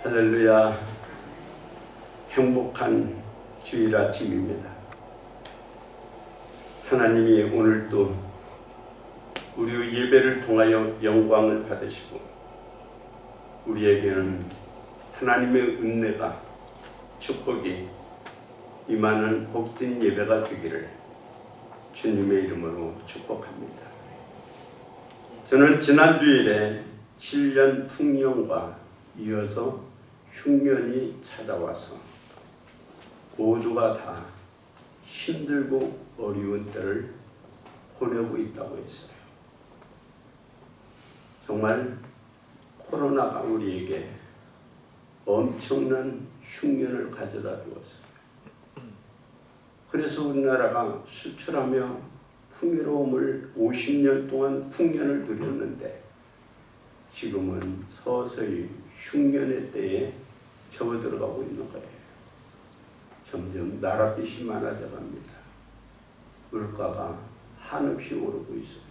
할렐루야. 행복한 주일 아침입니다. 하나님이 오늘도 우리의 예배를 통하여 영광을 받으시고 우리에게는 하나님의 은혜가 축복이 임하는 복된 예배가 되기를 주님의 이름으로 축복합니다. 저는 지난 주일에 7년 풍년과 이어서 흉년이 찾아와서 모두가 다 힘들고 어려운 때를 보내고 있다고 했어요. 정말 코로나가 우리에게 엄청난 흉년을 가져다 주었어요. 그래서 우리나라가 수출하며 풍요로움을 50년 동안 풍년을 누렸는데 지금은 서서히 흉년의 때에 접어들어가고 있는 거예요. 점점 나랏빛이 많아져 갑니다. 물가가 한없이 오르고 있어요.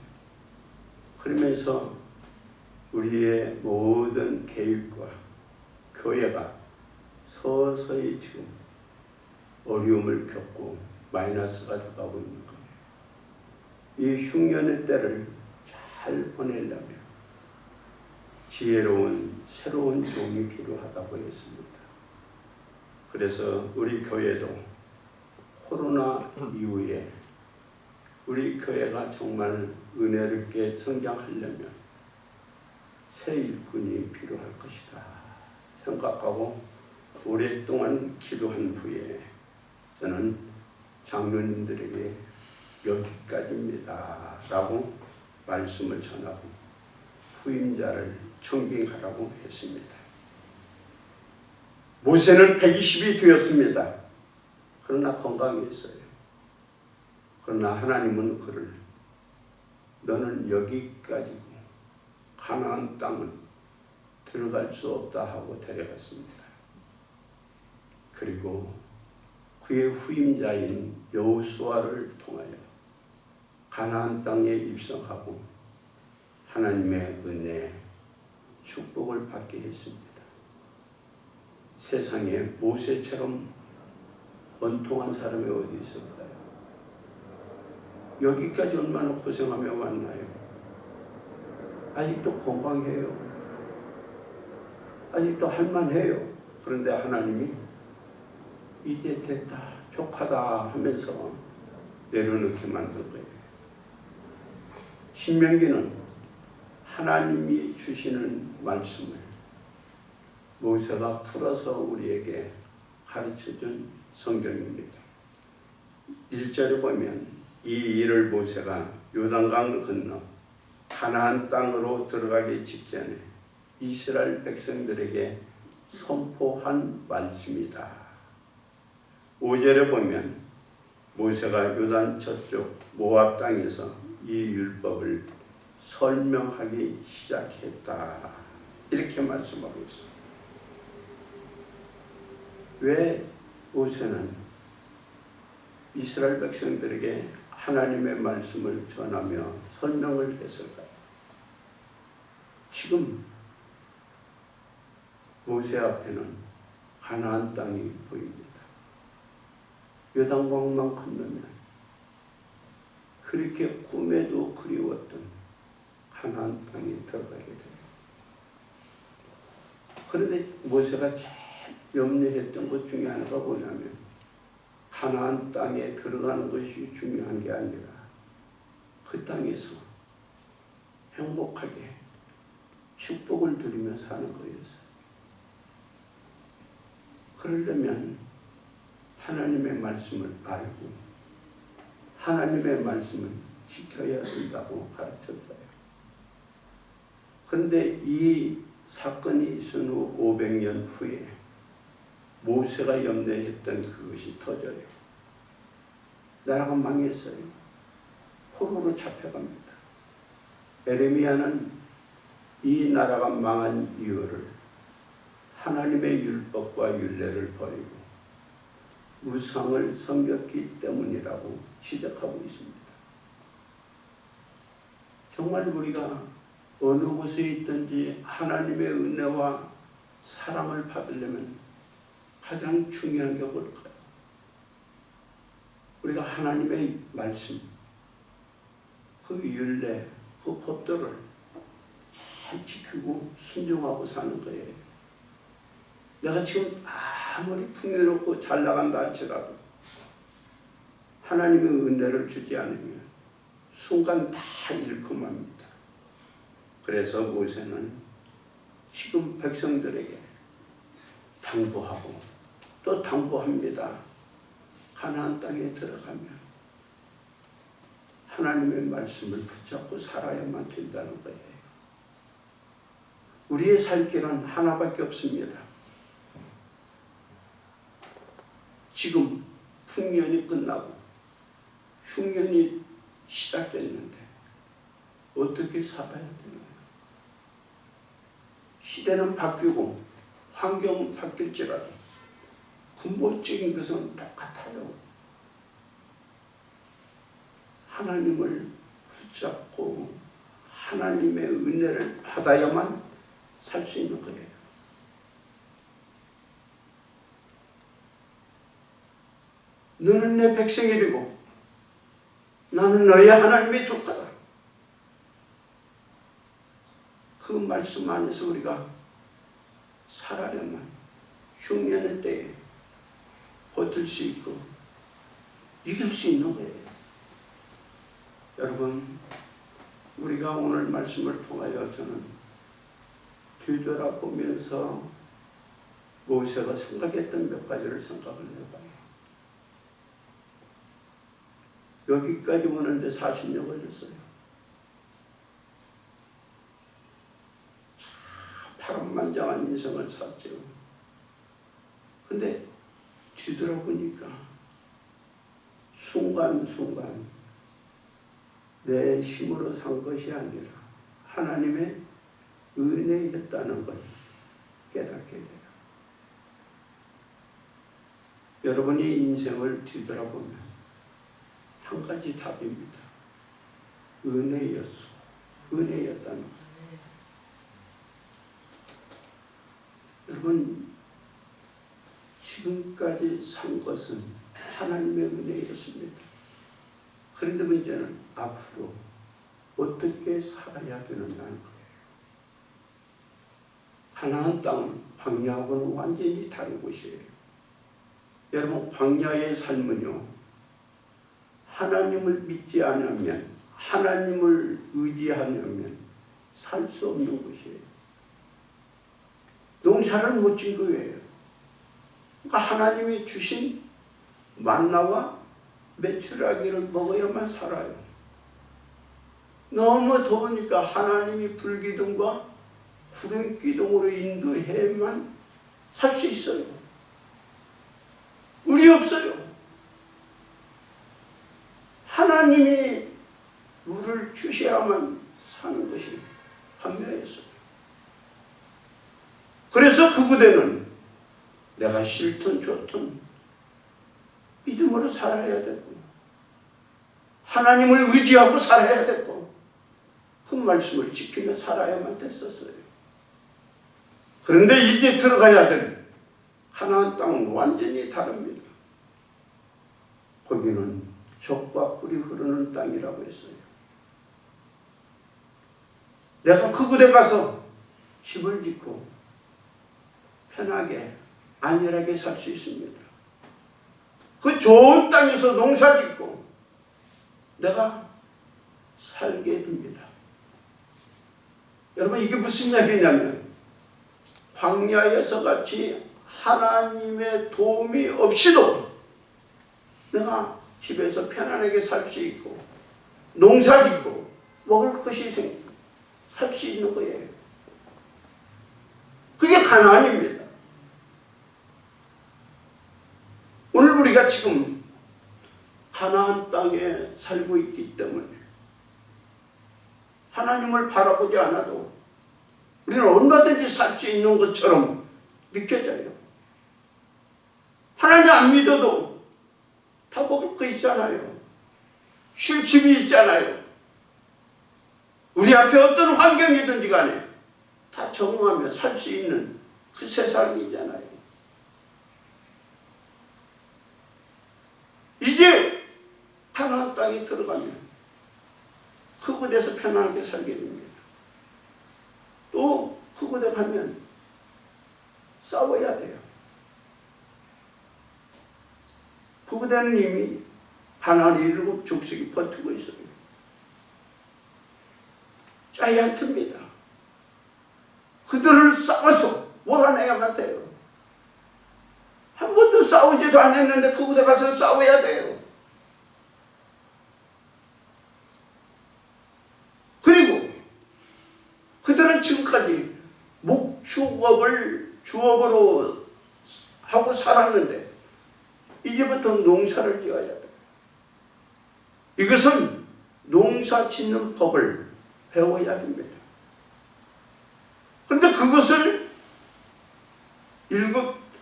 그러면서 우리의 모든 계획과 교회가 서서히 지금 어려움을 겪고 마이너스가 돼가고 있는 거예요. 이 흉년의 때를 잘 보내려면 지혜로운 새로운 종이 필요하다고 했습니다. 그래서 우리 교회도 코로나 이후에 우리 교회가 정말 은혜롭게 성장하려면 새 일꾼이 필요할 것이다 생각하고 오랫동안 기도한 후에 저는 장로님들에게 여기까지입니다 라고 말씀을 전하고 후임자를 청빙하라고 했습니다. 모세는 120이 되었습니다. 그러나 건강했어요. 그러나 하나님은 그를 너는 여기까지고 가나안 땅은 들어갈 수 없다 하고 데려갔습니다. 그리고 그의 후임자인 여호수아를 통하여 가나안 땅에 입성하고 하나님의 은혜, 축복을 받게 했습니다. 세상에 모세처럼 원통한 사람이 어디 있을까요? 여기까지 얼마나 고생하며 왔나요? 아직도 건강해요. 아직도 할만해요. 그런데 하나님이 이제 됐다, 족하다 하면서 내려놓게 만든 거예요. 신명기는 하나님이 주시는 말씀을 모세가 풀어서 우리에게 가르쳐준 성경입니다. 1절에 보면 이 일을 모세가 요단강을 건너 가나안 땅으로 들어가기 직전에 이스라엘 백성들에게 선포한 말씀이다. 5절에 보면 모세가 요단 저쪽 모압 땅에서 이 율법을 설명하기 시작했다. 이렇게 말씀하고 있습니다. 왜 모세는 이스라엘 백성들에게 하나님의 말씀을 전하며 설명을 했을까요? 지금 모세 앞에는 가나안 땅이 보입니다. 요단강만 건너면 그렇게 꿈에도 그리웠던 가나안 땅에 들어가게 됩니다. 그런데 모세가 제일 염려했던 것 중에 하나가 뭐냐면 가나안 땅에 들어가는 것이 중요한 게 아니라 그 땅에서 행복하게 축복을 누리며 사는 거였어요. 그러려면 하나님의 말씀을 알고 하나님의 말씀을 지켜야 된다고 가르쳤어요. 그런데 이 사건이 있은 후 500년 후에 모세가 염려했던 그것이 터져요. 나라가 망했어요. 포로로 잡혀갑니다. 에레미야는 이 나라가 망한 이유를 하나님의 율법과 율례를 버리고 우상을 섬겼기 때문이라고 지적하고 있습니다. 정말 우리가 어느 곳에 있든지 하나님의 은혜와 사랑을 받으려면 가장 중요한 게 뭘까요? 우리가 하나님의 말씀, 그 율례, 그 법도를 잘 지키고 순종하고 사는 거예요. 내가 지금 아무리 풍요롭고 잘 나간다 할지라도 하나님의 은혜를 주지 않으면 순간 다 잃고 맙니다. 그래서 모세는 지금 백성들에게 당부하고 또 당부합니다. 가나안 땅에 들어가면 하나님의 말씀을 붙잡고 살아야만 된다는 거예요. 우리의 살 길은 하나밖에 없습니다. 지금 풍년이 끝나고 흉년이 시작됐는데 어떻게 살아야 되나요? 시대는 바뀌고 환경은 바뀔지라도 근본적인 것은 똑같아요. 하나님을 붙잡고 하나님의 은혜를 받아야만 살 수 있는 거예요. 너는 내 백성이고 나는 너의 하나님의 조카다. 그 말씀 안에서 우리가 살아야만 흉년의 때에 버틸 수 있고 이길 수 있는 거예요. 여러분, 우리가 오늘 말씀을 통하여 저는 뒤돌아보면서 모세가 생각했던 몇 가지를 생각을 해봐요. 여기까지 오는데 40년 걸렸어요. 파란만장한 인생을 살죠. 근데 뒤돌아보니까 순간순간 내 힘으로 산 것이 아니라 하나님의 은혜였다는 걸 깨닫게 돼요. 여러분이 인생을 뒤돌아보면 한 가지 답입니다. 은혜였어. 은혜였다는 것. 여러분, 지금까지 산 것은 하나님의 은혜였습니다. 그런데 문제는 앞으로 어떻게 살아야 되느냐는 거예요. 가나안 땅은 광야하고는 완전히 다른 곳이에요. 여러분, 광야의 삶은요, 하나님을 믿지 않으면, 하나님을 의지하면 살 수 없는 곳이에요. 농사를 못 진 거예요. 그러니까 하나님이 주신 만나와 메추라기를 먹어야만 살아요. 너무 더우니까 하나님이 불기둥과 구름기둥으로 인도해야만 살 수 있어요. 우리 없어요. 하나님이 물을 주셔야만 사는 것이 광야였어요. 그래서 그 부대는 내가 싫든 좋든 믿음으로 살아야 되고 하나님을 의지하고 살아야 되고 그 말씀을 지키며 살아야만 됐었어요. 그런데 이제 들어가야 될 가나안 땅은 완전히 다릅니다. 거기는 젖과 꿀이 흐르는 땅이라고 했어요. 내가 그 곳에 가서 집을 짓고 편하게 안일하게 살 수 있습니다. 그 좋은 땅에서 농사 짓고 내가 살게 됩니다. 여러분, 이게 무슨 이야기냐면 광야에서 같이 하나님의 도움이 없이도 내가 집에서 편안하게 살 수 있고 농사 짓고 먹을 것이 살 수 있는 거예요. 그게 가나안입니다. 오늘 우리가 지금 가나안 땅에 살고 있기 때문에 하나님을 바라보지 않아도 우리는 얼마든지 살 수 있는 것처럼 느껴져요. 하나님 안 믿어도 다 먹을 거 있잖아요. 쉴 집이 있잖아요. 우리 앞에 어떤 환경이든지 간에 다 적응하며 살 수 있는 그 세상이잖아요. 이제 가나안 땅에 들어가면 그곳에서 편안하게 살게 됩니다. 또 그곳에 가면 싸워야 돼요. 그곳에는 이미 가나안 7 족속이 버티고 있어요. 자이언트입니다. 그들을 싸워서 몰아내야만 돼요. 한 번도 싸우지도 않았는데 그곳에 가서 싸워야 돼요. 그리고 그들은 지금까지 목축업을 주업으로 하고 살았는데 이제부터 농사를 지어야 돼요. 이것은 농사 짓는 법을 배워야 됩니다. 그런데 그것을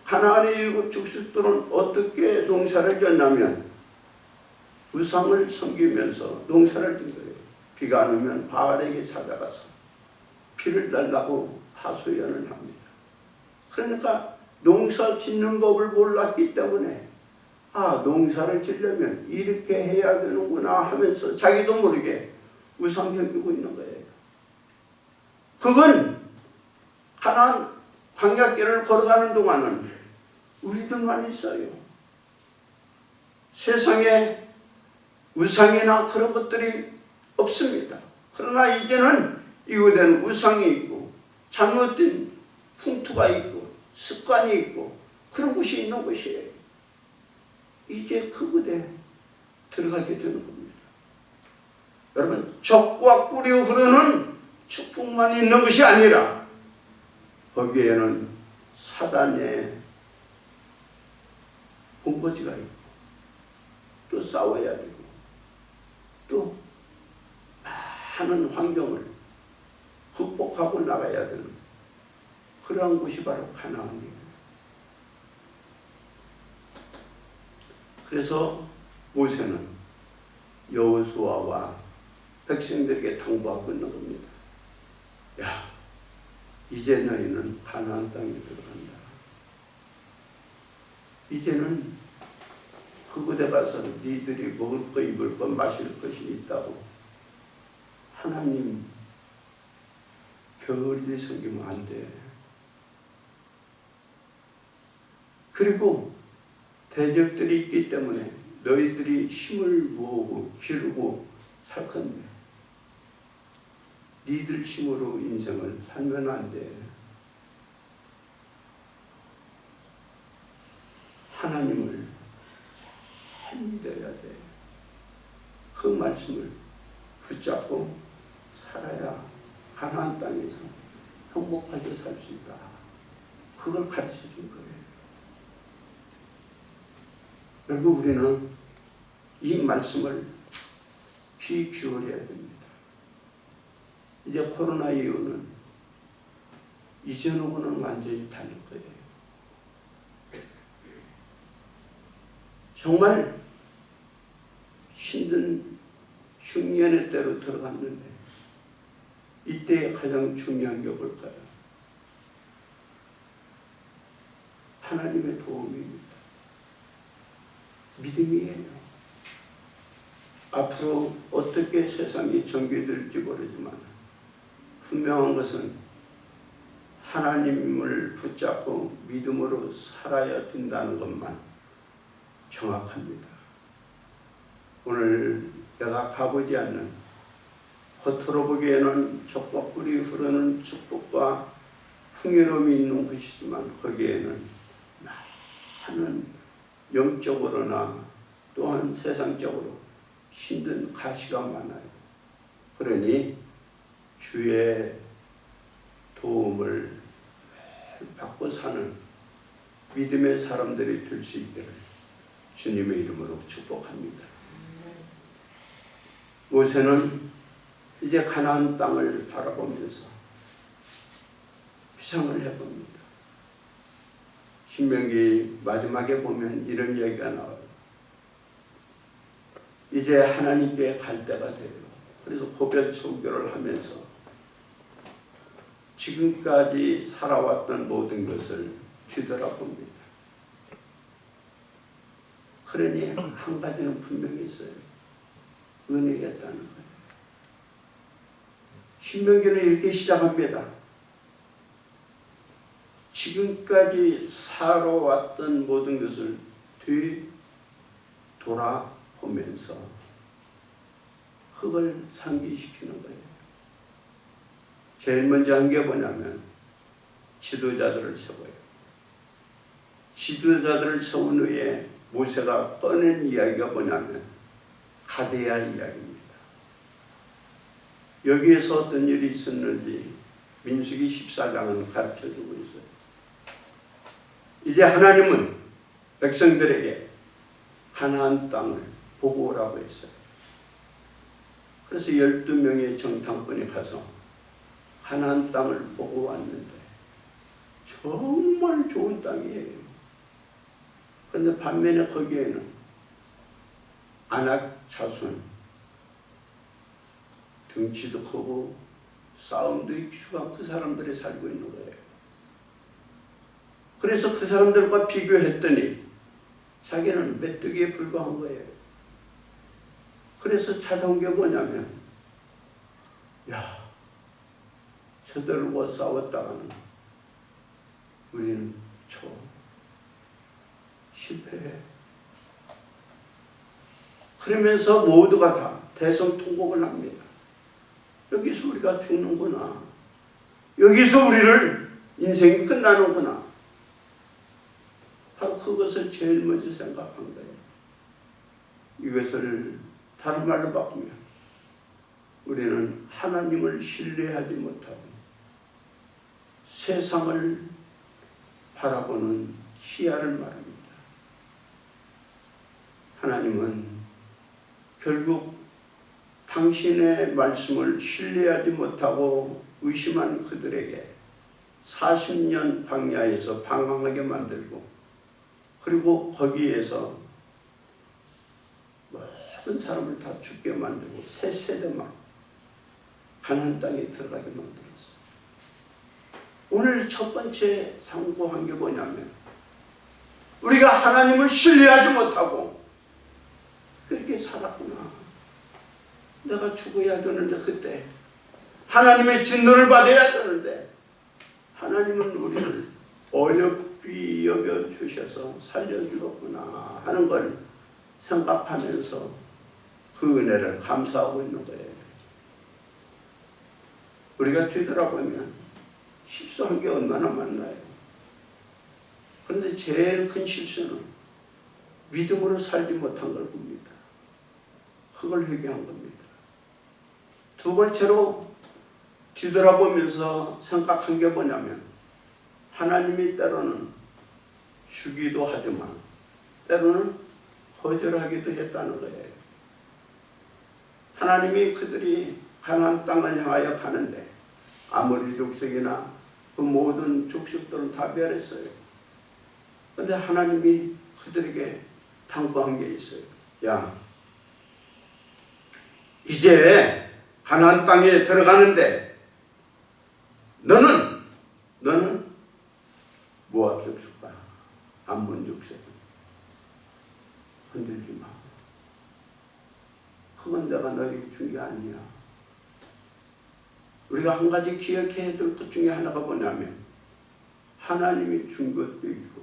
가나안의 7 족속들은 어떻게 농사를 지었냐면 우상을 섬기면서 농사를 진 거예요. 비가 안 오면 바알에게 찾아가서 비를 달라고 하소연을 합니다. 그러니까 농사 짓는 법을 몰랐기 때문에 농사를 지려면 이렇게 해야 되는구나 하면서 자기도 모르게 우상 섬기고 있는 거예요. 그건 가나안 광야길을 걸어가는 동안은 우리들만 있어요. 세상에 우상이나 그런 것들이 없습니다. 그러나 이제는 이곳에는 우상이 있고 잘못된 풍토가 있고 습관이 있고 그런 곳이 있는 것이에요. 이제 그곳에 들어가게 되는 겁니다. 여러분, 적과 꿀이 흐르는 축복만 있는 것이 아니라 거기에는 사단의 본거지가 있고 또 싸워야 되고 또 많은 환경을 극복하고 나가야 되는 그러한 곳이 바로 가나안입니다. 그래서 모세는 여호수아와 백성들에게 당부하고 있는 겁니다. 야, 이제 너희는 가나안 땅에 들어간다. 이제는 그곳에 가서 니들이 먹을 거, 입을 거, 마실 것이 있다고 하나님 게을리 섬기면 안 돼. 그리고 대적들이 있기 때문에 너희들이 힘을 모으고 기르고 살 건데 니들 힘으로 인생을 살면 안 돼. 하나님을 잘 믿어야 돼. 그 말씀을 붙잡고 살아야 가나안 땅에서 행복하게 살 수 있다. 그걸 가르쳐 준 거예요. 여러분, 우리는 이 말씀을 귀 기울여야 됩니다. 이제 코로나 이후는 이전하고는 완전히 다를 거예요. 정말 힘든 중년의 때로 들어갔는데 이때 가장 중요한 게 뭘까요? 하나님의 도움입니다. 믿음이에요. 앞으로 어떻게 세상이 전개될지 모르지만 분명한 것은 하나님을 붙잡고 믿음으로 살아야 된다는 것만 정확합니다. 오늘 내가 가보지 않는 겉으로 보기에는 적과 꿀이 흐르는 축복과 풍요로움이 있는 것이지만 거기에는 많은 영적으로나 또한 세상적으로 힘든 가시가 많아요. 그러니 주의 도움을 받고 사는 믿음의 사람들이 될 수 있기를 주님의 이름으로 축복합니다. 모세는 이제 가나안 땅을 바라보면서 비상을 해봅니다. 신명기 마지막에 보면 이런 얘기가 나와요. 이제 하나님께 갈 때가 돼요. 그래서 고별 설교를 하면서 지금까지 살아왔던 모든 것을 뒤돌아봅니다. 그러니 한 가지는 분명히 있어요. 은혜겠다는 거예요. 신명기는 이렇게 시작합니다. 지금까지 살아왔던 모든 것을 뒤돌아보면서 그걸 상기시키는 거예요. 제일 먼저 한 게 뭐냐면 지도자들을 세워요. 지도자들을 세운 후에 모세가 꺼낸 이야기가 뭐냐면 가데야 이야기입니다. 여기에서 어떤 일이 있었는지 민수기 14장은 가르쳐주고 있어요. 이제 하나님은 백성들에게 가나안 땅을 보고 오라고 했어요. 그래서 12명의 정탐꾼이 가서 가나안 땅을 보고 왔는데 정말 좋은 땅이에요. 그런데 반면에 거기에는 아낙 자손, 등치도 크고 싸움도 익숙한 그 사람들이 살고 있는 거예요. 그래서 그 사람들과 비교했더니 자기는 메뚜기에 불과한 거예요. 그래서 찾아온 게 뭐냐면, 야, 저들과 싸웠다가는 우리는 실패해. 그러면서 모두가 다 대성통곡을 합니다. 여기서 우리가 죽는구나. 여기서 우리를 인생이 끝나는구나. 바로 그것을 제일 먼저 생각한 거예요. 이것을 다른 말로 바꾸면 우리는 하나님을 신뢰하지 못하고 세상을 바라보는 시야를 말합니다. 하나님은 결국 당신의 말씀을 신뢰하지 못하고 의심한 그들에게 40년 광야에서 방황하게 만들고, 그리고 거기에서 모든 사람을 다 죽게 만들고 새 세대만 가나안 땅에 들어가게 만들었어요. 오늘 첫 번째 상고한 게 뭐냐면, 우리가 하나님을 신뢰하지 못하고 그렇게 살았구나. 내가 죽어야 되는데, 그때 하나님의 진노를 받아야 되는데 하나님은 우리를 어렵게 여겨주셔서 살려주었구나 하는 걸 생각하면서 그 은혜를 감사하고 있는 거예요. 우리가 뒤돌아보면 실수한 게 얼마나 많나요? 그런데 제일 큰 실수는 믿음으로 살지 못한 걸 봅니다. 그걸 회개한 겁니다. 두 번째로 뒤돌아보면서 생각한 게 뭐냐면, 하나님이 때로는 주기도 하지만 때로는 거절하기도 했다는 거예요. 하나님이 그들이 가나안 땅을 향하여 가는데 아모리 족속이나 그 모든 족속들은 다 멸했어요. 그런데 하나님이 그들에게 당부한 게 있어요. 야, 이제 가나안 땅에 들어가는데 너는 모압 족속과 암몬 족속 흔들지 마. 그건 내가 너에게 준 게 아니야. 우리가 한 가지 기억해야 될 것 중에 하나가 뭐냐면, 하나님이 준 것도 있고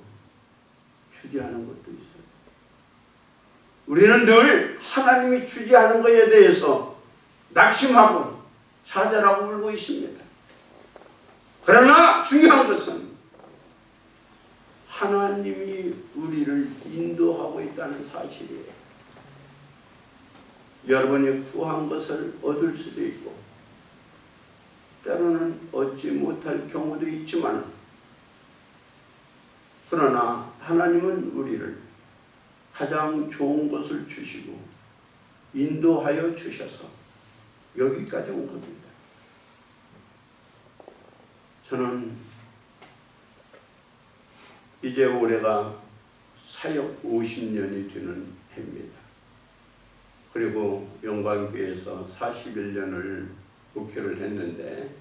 주지 않은 것도 있어요. 우리는 늘 하나님이 주지 않은 것에 대해서 낙심하고 좌절하고 울고 있습니다. 그러나 중요한 것은 하나님이 우리를 인도하고 있다는 사실이에요. 여러분이 구한 것을 얻을 수도 있고 때로는 얻지 못할 경우도 있지만, 그러나 하나님은 우리를 가장 좋은 것을 주시고 인도하여 주셔서 여기까지 온 겁니다. 저는 이제 올해가 사역 50년이 되는 해입니다. 그리고 영광교회에서 41년을 목회를 했는데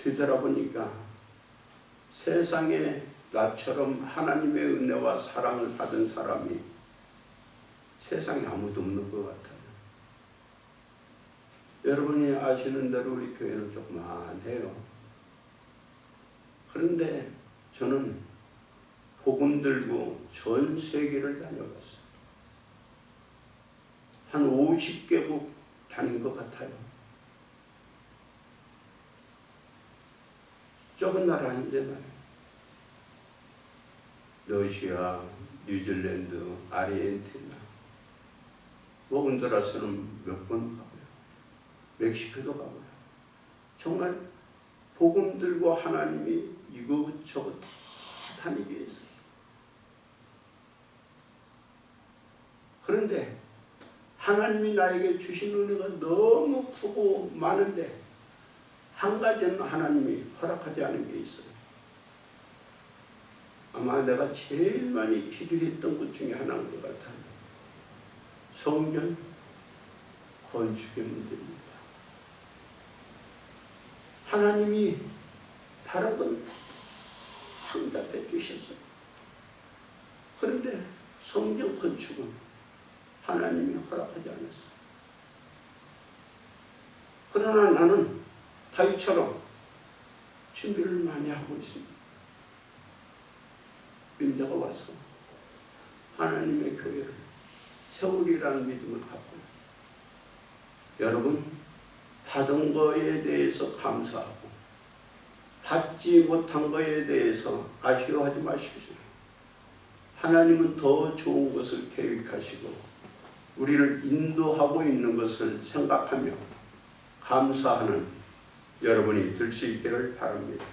뒤돌아보니까 세상에 나처럼 하나님의 은혜와 사랑을 받은 사람이 세상에 아무도 없는 것 같아요. 여러분이 아시는 대로 우리 교회는 조그만해요. 그런데 저는 복음 들고 전 세계를 다녀갔어요. 한 50개국 다닌 것 같아요. 적은 나라 아니잖아요. 러시아, 뉴질랜드, 아르헨티나, 온두라스는 몇 번 가고요. 멕시코도 가고요. 정말 복음 들고 하나님이 이것저것 다 다니게 했어요. 그런데 하나님이 나에게 주신 은혜가 너무 크고 많은데 한 가지는 하나님이 허락하지 않은 게 있어요. 아마 내가 제일 많이 기도했던 것 중에 하나인 것 같아요. 성전 건축의 문제입니다. 하나님이 다른 건 다 응답해 주셨어요. 그런데 성전 건축은 하나님이 허락하지 않았어요. 그러나 나는 다윗처럼 준비를 많이 하고 있습니다. 내가 와서 하나님의 교회를 세우리라는 믿음을 갖고 여러분 받은 거에 대해서 감사하고 받지 못한 거에 대해서 아쉬워하지 마십시오. 하나님은 더 좋은 것을 계획하시고 우리를 인도하고 있는 것을 생각하며 감사하는 여러분이 될 수 있기를 바랍니다.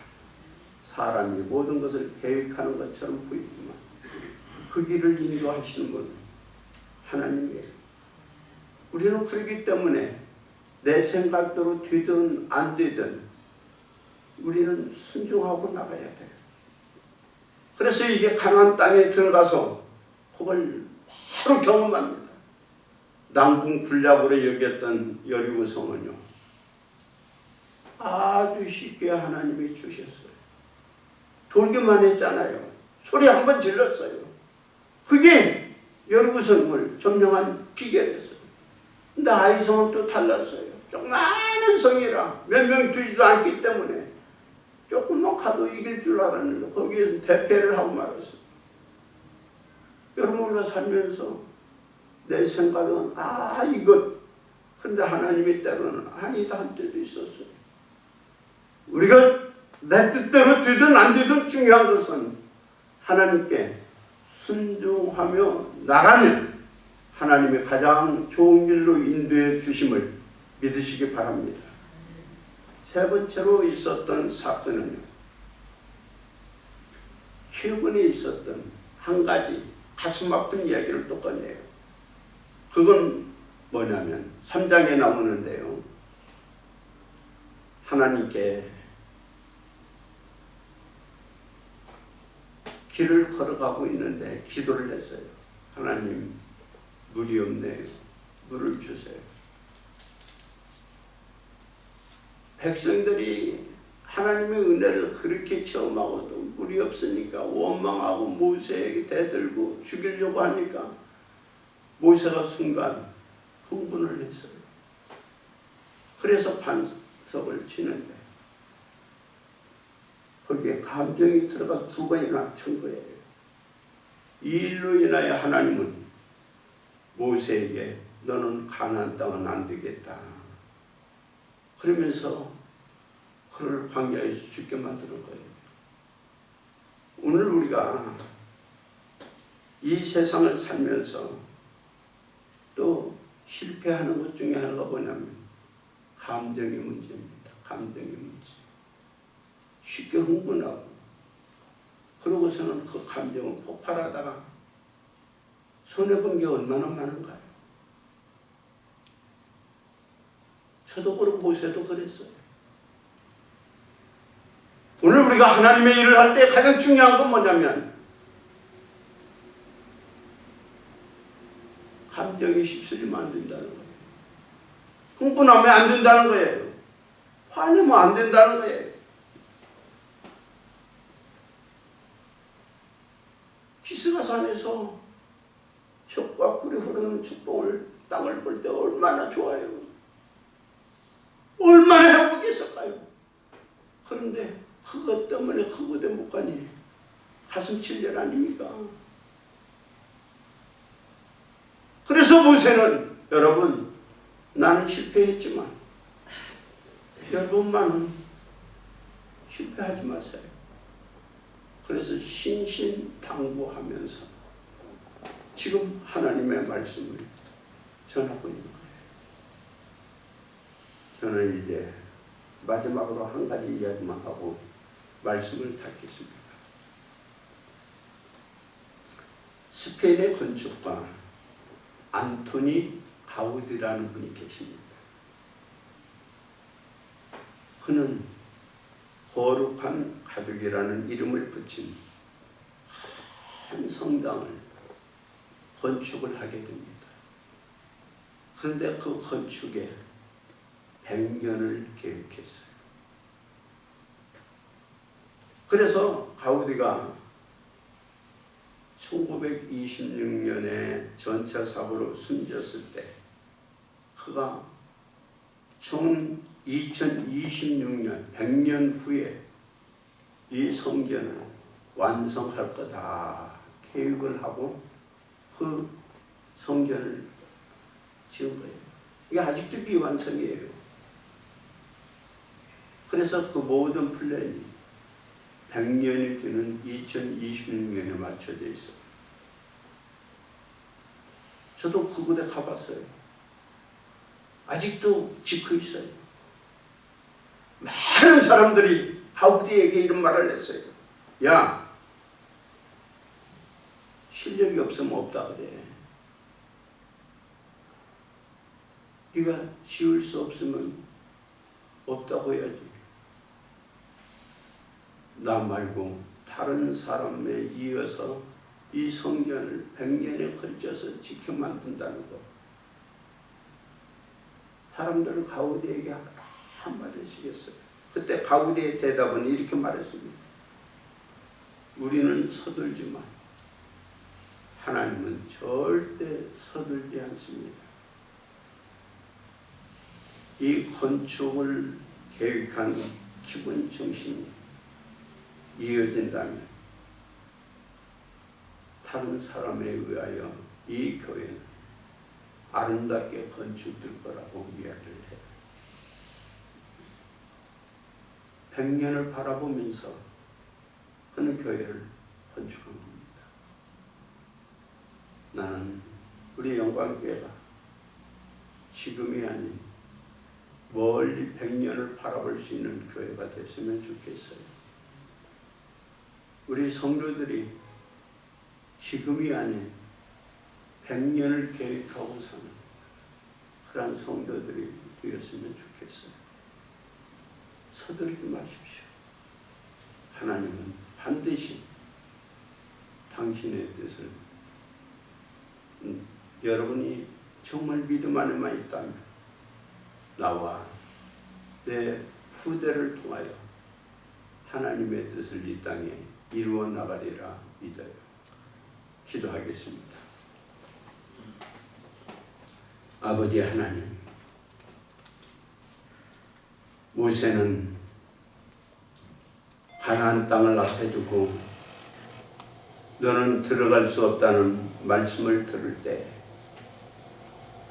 사람이 모든 것을 계획하는 것처럼 보이지만 그 길을 인도하시는 분 하나님이에요. 우리는 그렇기 때문에 내 생각대로 되든 안 되든 우리는 순종하고 나가야 돼요. 그래서 이제 가나안 땅에 들어가서 그걸 바로 경험합니다. 난궁 굴약으로 여겼던 여리고 성은요 아주 쉽게 하나님이 주셨어요. 돌기만 했잖아요. 소리 한번 질렀어요. 그게 여리고 성을 점령한 비결이었어요. 근데 아이성은 또 달랐어요. 좀 많은 성이라 몇 명 되지도 않기 때문에 조금만 가도 이길 줄 알았는데 거기에서 대패를 하고 말았어요. 여러분 우리가 살면서 내 생각은 이것 그런데 하나님의 때로는 아니다 할 때도 있었어요. 우리가 내 뜻대로 되든 안 되든 중요한 것은 하나님께 순종하며 나가면 하나님의 가장 좋은 길로 인도해 주심을 믿으시기 바랍니다. 세 번째로 있었던 사건은요. 최근에 있었던 한 가지 가슴 아픈 이야기를 또 꺼내요. 그건 뭐냐면 3장에 나오는데요. 하나님께 길을 걸어가고 있는데 기도를 했어요. 하나님 물이 없네요. 물을 주세요. 백성들이 하나님의 은혜를 그렇게 체험하고도 물이 없으니까 원망하고 모세에게 대들고 죽이려고 하니까 모세가 순간 흥분을 했어요. 그래서 반석을 치는데 거기에 감정이 들어가서 두 번이나 친 거예요. 이 일로 인하여 하나님은 모세에게 너는 가나안 땅은 안 되겠다. 그러면서 그를 광야에서 죽게 만드는 거예요. 오늘 우리가 이 세상을 살면서 또 실패하는 것 중에 하나가 뭐냐면 감정의 문제입니다. 감정의 문제. 쉽게 흥분하고 그러고서는 그 감정을 폭발하다가 손해본 게 얼마나 많은가요? 저도 그렇고 모세도 그랬어요. 오늘 우리가 하나님의 일을 할 때 가장 중요한 건 뭐냐면 감정이 휩쓸리면 안 된다는 거예요. 흥분하면 안 된다는 거예요. 화내면 안 된다는 거예요. 기스가산에서 젖과 꿀이 흐르는 축복을 땅을 볼 때 얼마나 좋아요. 얼마나 행복했을까요? 그런데 그것 때문에 그 무대 못 가니 가슴 찔려 아닙니까? 그래서 모세는 여러분 나는 실패했지만 여러분만은 실패하지 마세요. 그래서 신신당부하면서 지금 하나님의 말씀을 전하고 있는 거예요. 저는 이제 마지막으로 한 가지 이야기만 하고 말씀을 닫겠습니다. 스페인의 건축가 안토니 가우디라는 분이 계십니다. 그는 거룩한 가족이라는 이름을 붙인 한 성당을 건축을 하게 됩니다. 그런데 그 건축에 100년을 계획했어요. 그래서 가우디가 1926년에 전차 사고로 숨졌을 때 그가 2026년 100년 후에 이 성전을 완성할 거다 계획을 하고 그 성전을 지은 거예요. 이게 아직도 미완성이에요. 그래서 그 모든 플랜이 100년이 되는 2026년에 맞춰져 있어요. 저도 그곳에 가봤어요. 아직도 짓고 있어요. 많은 사람들이 가우디에게 이런 말을 했어요. 야, 실력이 없으면 없다 그래. 네가 지을 수 없으면 없다고 해야지. 나 말고 다른 사람에 이어서 이 성전을 100년에 걸쳐서 지켜 만든다는 것. 사람들은 가우디에게 한마디를 시켰어요. 그때 가우디의 대답은 이렇게 말했습니다. 우리는 서둘지만 하나님은 절대 서둘지 않습니다. 이 건축을 계획한 기본 정신이 이어진다면 다른 사람에 의하여 이 교회는 아름답게 건축될 거라고 이야기를 해요. 100년을 바라보면서 그는 교회를 건축한 겁니다. 나는 우리 영광교회가 지금이 아닌 멀리 100년을 바라볼 수 있는 교회가 됐으면 좋겠어요. 우리 성도들이 지금이 아닌 100년을 계획하고 사는 그러한 성도들이 되었으면 좋겠어요. 서두르지 마십시오. 하나님은 반드시 당신의 뜻을 여러분이 정말 믿음 안에만 있다면 나와 내 후대를 통하여 하나님의 뜻을 이 땅에 이루어 나가리라 믿어요. 기도하겠습니다. 아버지 하나님, 모세는 가나안 땅을 앞에 두고 너는 들어갈 수 없다는 말씀을 들을 때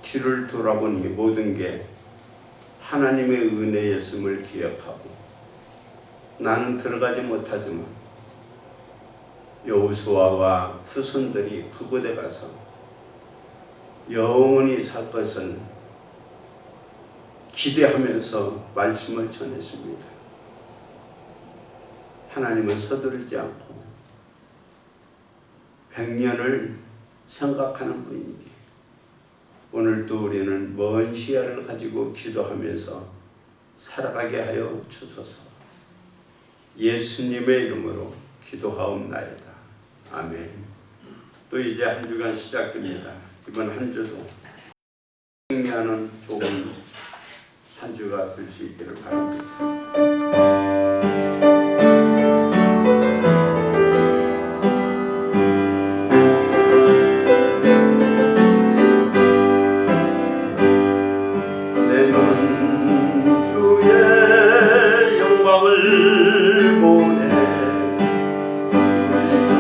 뒤를 돌아보니 모든 게 하나님의 은혜였음을 기억하고 나는 들어가지 못하지만 여호수아와 후손들이 그곳에 가서 영원히 살 것을 기대하면서 말씀을 전했습니다. 하나님은 서두르지 않고 100년을 생각하는 분이니 오늘도 우리는 먼 시야를 가지고 기도하면서 살아가게 하여 주소서. 예수님의 이름으로 기도하옵나이다. 아멘. 또 이제 한 주간 시작됩니다. 이번 한 주도 승리하는 좋은 한 주가 될 수 있기를 바랍니다.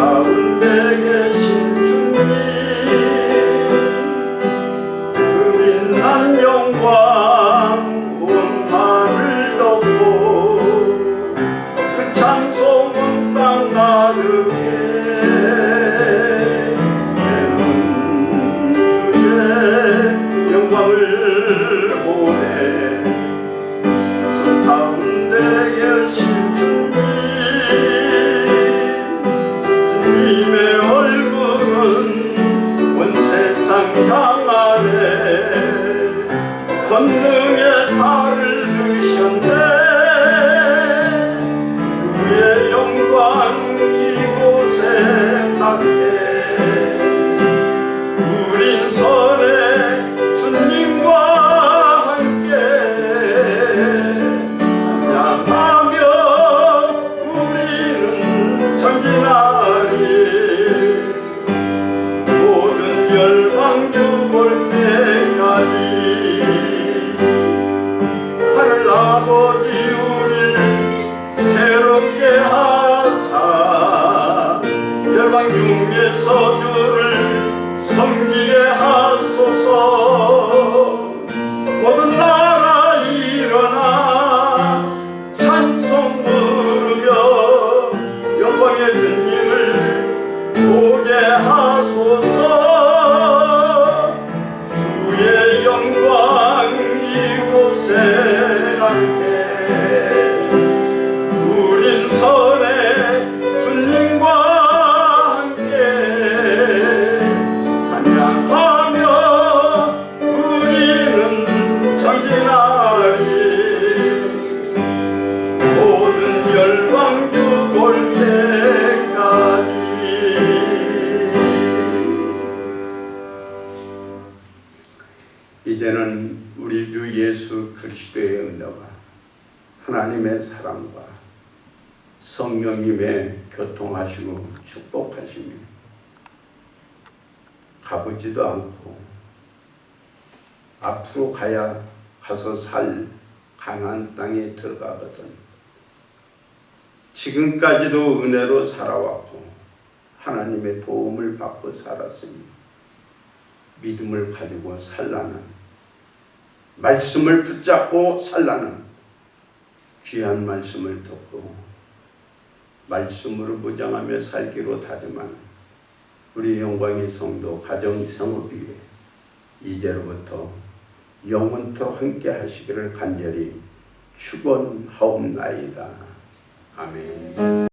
가운데 계신 주님 그 빛난 영광 온 하늘 덮고 그 찬송은 땅 가득해 주의 영광을 보내 성 가운데 계신 주님의 얼굴은 온 세상 향하네 권능의 달을 드셨네 주의 영광 이곳에 닿게 우린 선에 주님과 함께 찬양하며 우리는 전진하리 모든 열방주 볼 때까지 하늘 아버지 우리를 새롭게 하사 열방 중에서 주를 섬기게 하소서 모든 나라 일어나 찬송 부르며 영광의 주님을 보게 하소서 주의 영광 이곳에 함께 우린 선에 주님과 함께 찬양하며 우리는 전진하리 모든 열방주 볼 때까지. 이제는 우리 주 예수 그리스도의 은혜와 하나님의 사랑과 성령님의 교통하시고 축복하심이 가보지도 않고 앞으로 가서 살 가나안 땅에 들어가거든 지금까지도 은혜로 살아왔고 하나님의 도움을 받고 살았으니 믿음을 가지고 살라는 말씀을 붙잡고 살라는 귀한 말씀을 듣고 말씀으로 무장하며 살기로 다짐하는 우리 영광의 성도 가정 성읍 위에 이제로부터 영원토록 함께 하시기를 간절히 축원하옵나이다. 아멘.